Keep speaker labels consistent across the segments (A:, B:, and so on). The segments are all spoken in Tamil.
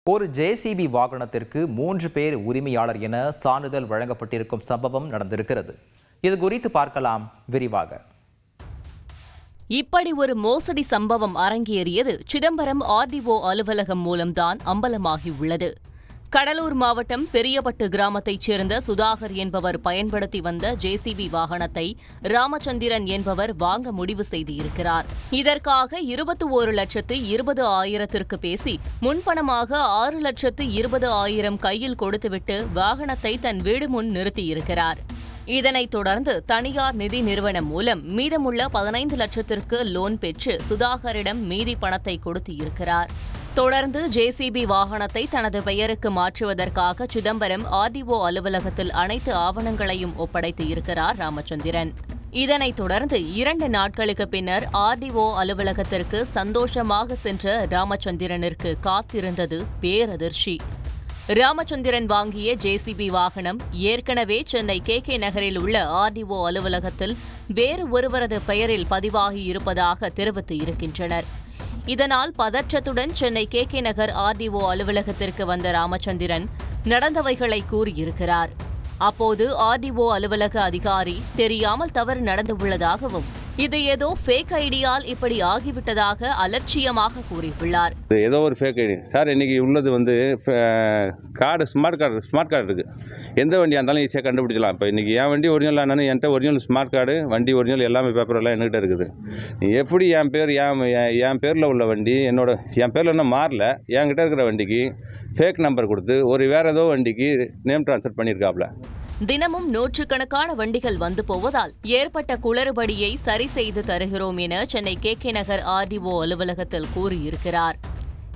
A: ஒரு ஜேசிபி வாகனத்திற்கு 3 பேர் உரிமையாளர் என சான்றிதழ் வழங்கப்பட்டிருக்கும் சம்பவம் நடந்திருக்கிறது. இது குறித்து பார்க்கலாம் விரிவாக.
B: இப்படி ஒரு மோசடி சம்பவம் அரங்கேறியது சிதம்பரம் ஆர்டிஓ அலுவலகம் மூலம்தான் அம்பலமாகியுள்ளது. கடலூர் மாவட்டம் பெரியபட்டு கிராமத்தைச் சேர்ந்த சுதாகர் என்பவர் பயன்படுத்தி வந்த ஜேசிபி வாகனத்தை ராமச்சந்திரன் என்பவர் வாங்க முடிவு செய்திருக்கிறார். இதற்காக 21,20,000 பேசி முன்பணமாக 6,20,000 கையில் கொடுத்துவிட்டு வாகனத்தை தன் வீடு முன் நிறுத்தியிருக்கிறார். இதனைத் தொடர்ந்து தனியார் நிதி நிறுவனம் மூலம் மீதமுள்ள 15 லட்சத்திற்கு லோன் பெற்று சுதாகரிடம் மீதி பணத்தை கொடுத்திருக்கிறார். தொடர்ந்து ஜேசிபி வாகனத்தை தனது பெயருக்கு மாற்றுவதற்காக சிதம்பரம் ஆர்டிஓ அலுவலகத்தில் அனைத்து ஆவணங்களையும் ஒப்படைத்து இருக்கிறார் ராமச்சந்திரன். இதனைத் தொடர்ந்து 2 நாட்களுக்கு பின்னர் ஆர்டிஓ அலுவலகத்திற்கு சந்தோஷமாக சென்ற ராமச்சந்திரனிற்கு காத்திருந்தது பேரதிர்ச்சி. ராமச்சந்திரன் வாங்கிய ஜேசிபி வாகனம் ஏற்கனவே சென்னை KK நகரில் உள்ள ஆர்டிஓ அலுவலகத்தில் வேறு ஒருவரது பெயரில் பதிவாகி இருப்பதாக தெரிவித்து இருக்கின்றனர். இதனால் பதற்றத்துடன் சென்னை KK நகர் ஆர்டிஓ அலுவலகத்திற்கு வந்த ராமச்சந்திரன் நடந்தவைகளை கூறியிருக்கிறார். அப்போது ஆர்டிஓ அலுவலக அதிகாரி தெரியாமல் தவறு நடந்துள்ளதாகவும் இது ஏதோ ஃபேக் ஐடியால் இப்படி ஆகிவிட்டதாக அலட்சியமாக கூறியுள்ளார்.
C: ஏதோ ஒரு ஃபேக் ஐடி சார். இன்னைக்கு உள்ளது கார்டு ஸ்மார்ட் கார்டு இருக்குது. எந்த வண்டியாக இருந்தாலும் ஈஸியாக கண்டுபிடிச்சலாம். இப்போ இன்றைக்கி என் வண்டி ஒரிஜினல் ஆனாலும் என்கிட்ட ஒரிஜினல் ஸ்மார்ட் கார்டு, வண்டி ஒரிஜினல் எல்லாமே பேப்பர் எல்லாம் என்கிட்ட இருக்குது. எப்படி என் பேரில் உள்ள வண்டி என் பேரில் இன்னும் மாறல, என்கிட்ட இருக்கிற வண்டிக்கு ஃபேக் நம்பர் கொடுத்து வேறு ஏதோ வண்டிக்கு நேம் ட்ரான்ஸ்ஃபர் பண்ணியிருக்காப்ல.
B: தினமும் நூற்றுக்கணக்கான வண்டிகள் வந்து போவதால் ஏற்பட்ட குளறுபடியை சரி செய்து தருகிறோம் என சென்னை KK நகர் ஆர்டிஓ அலுவலகத்தில் கூறியிருக்கிறார்.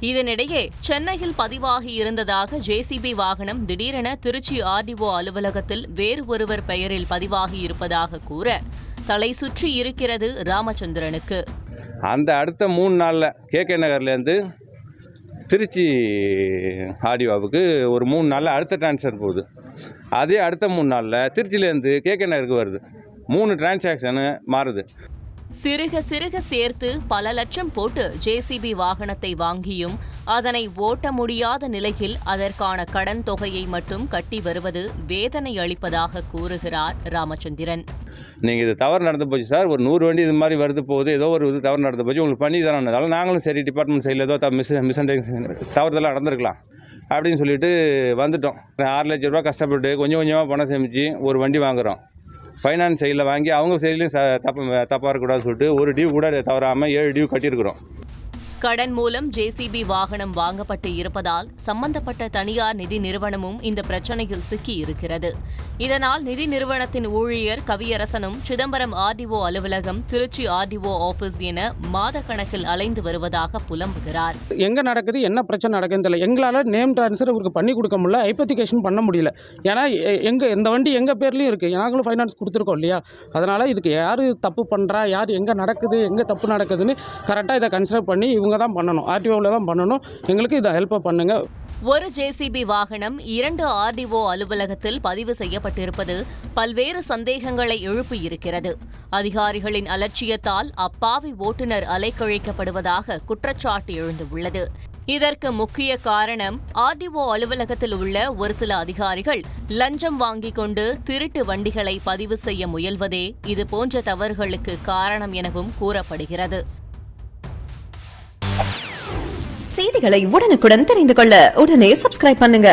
B: இதனிடையே சென்னையில் பதிவாகி இருந்ததாக ஜேசிபி வாகனம் திடீரென திருச்சி ஆர்டிஓ அலுவலகத்தில் வேறு ஒருவர் பெயரில் பதிவாகி இருப்பதாக கூற தலை சுற்றி இருக்கிறது ராமச்சந்திரனுக்கு.
C: அந்த அடுத்த 3 நாளில் KK நகர்லேருந்து திருச்சி ஆர்டிஓவுக்கு ஒரு 3 நாளில் அடுத்த டிரான்ஸ்ஃபர் போகுது. அதே அடுத்த 3 நாளில் திருச்சியிலேருந்து KK நகருக்கு வருது. 3 டிரான்சாக்ஷனு மாறுது.
B: சிறுக சிறுக சேர்த்து பல லட்சம் போட்டு ஜேசிபி வாகனத்தை வாங்கியும் அதனை ஓட்ட முடியாத நிலையில் அதற்கான கடன் தொகையை மட்டும் கட்டி வருவது வேதனை அளிப்பதாக கூறுகிறார் ராமச்சந்திரன்.
C: நீங்கள் இது தவறு நடந்து போச்சு சார், ஒரு 100 வண்டி இது மாதிரி வருது போகுது, ஏதோ ஒரு இது தவறு நடந்து போச்சு, உங்களுக்கு பண்ணி தரனால நாங்களும் சரி டிபார்ட்மெண்ட் சைடில் ஏதோ தவறுதெல்லாம் நடந்திருக்கலாம் அப்படின்னு சொல்லிட்டு வந்துட்டோம். 6 லட்ச ரூபா கஷ்டப்பட்டு கொஞ்சம் கொஞ்சமாக பணம் சேமித்து ஒரு வண்டி வாங்குகிறோம். ஃபைனான்ஸ் சைடில் வாங்கி அவங்க சைட்லேயும் தப்பாக இருக்கக்கூடாதுன்னு சொல்லிட்டு ஒரு டியூ கூட தவறாமல் 7 டியூ கட்டியிருக்கிறோம்.
B: கடன் மூலம் ஜேசிபி வாகனம் வாங்கப்பட்டு இருப்பதால் சம்பந்தப்பட்ட தனியார் நிதி நிறுவனமும் இந்த பிரச்சனையில் சிக்கி இருக்கிறது. இதனால் நிதி நிறுவனத்தின் ஊழியர் கவியரசனும் சிதம்பரம் ஆர்டிஓ அலுவலகம், திருச்சி ஆர்டிஓ ஆபீஸ் என மாத கணக்கில் அலைந்து வருவதாக புலம்புகிறார்.
D: எங்க நடக்குது, என்ன பிரச்சனை நடக்குதுன்னு தெரியல. எங்களால் நேம் டிரான்ஸ்ஃபர் இவருக்கு பண்ணி கொடுக்க முடியல, ஐபத்திகேஷன் பண்ண முடியல. ஏன்னா இந்த வண்டி எங்கள் பேர்லையும் இருக்குது, நாங்களும் ஃபைனான்ஸ் கொடுத்துருக்கோம் இல்லையா. அதனால் இதுக்கு யார் தப்பு பண்ணுறா, யார் எங்கே நடக்குது, எங்கே தப்பு நடக்குதுன்னு கரெக்டாக இதை கன்சிடர் பண்ணி இவங்க தான் பண்ணணும், ஆர்டிஓவில் தான் பண்ணணும். எங்களுக்கு இதை ஹெல்ப் பண்ணுங்க.
B: ஒரு ஜேசிபி வாகனம் 2 ஆர்டிஓ அலுவலகத்தில் பதிவு செய்யப்பட்டிருப்பது பல்வேறு சந்தேகங்களை எழுப்பியிருக்கிறது. அதிகாரிகளின் அலட்சியத்தால் அப்பாவி ஓட்டுநர் அலைக்கழிக்கப்படுவதாக குற்றச்சாட்டு எழுந்துள்ளது. இதற்கு முக்கிய காரணம் ஆர்டிஓ அலுவலகத்தில் உள்ள ஒரு சில அதிகாரிகள் லஞ்சம் வாங்கிக் கொண்டு திருட்டு வண்டிகளை பதிவு செய்ய முயல்வதே இதுபோன்ற தவறுகளுக்கு காரணம் எனவும் கூறப்படுகிறது.
E: செய்திகளை உடனுக்குடன் தெரிந்து கொள்ள உடனே சப்ஸ்கிரைப் பண்ணுங்க.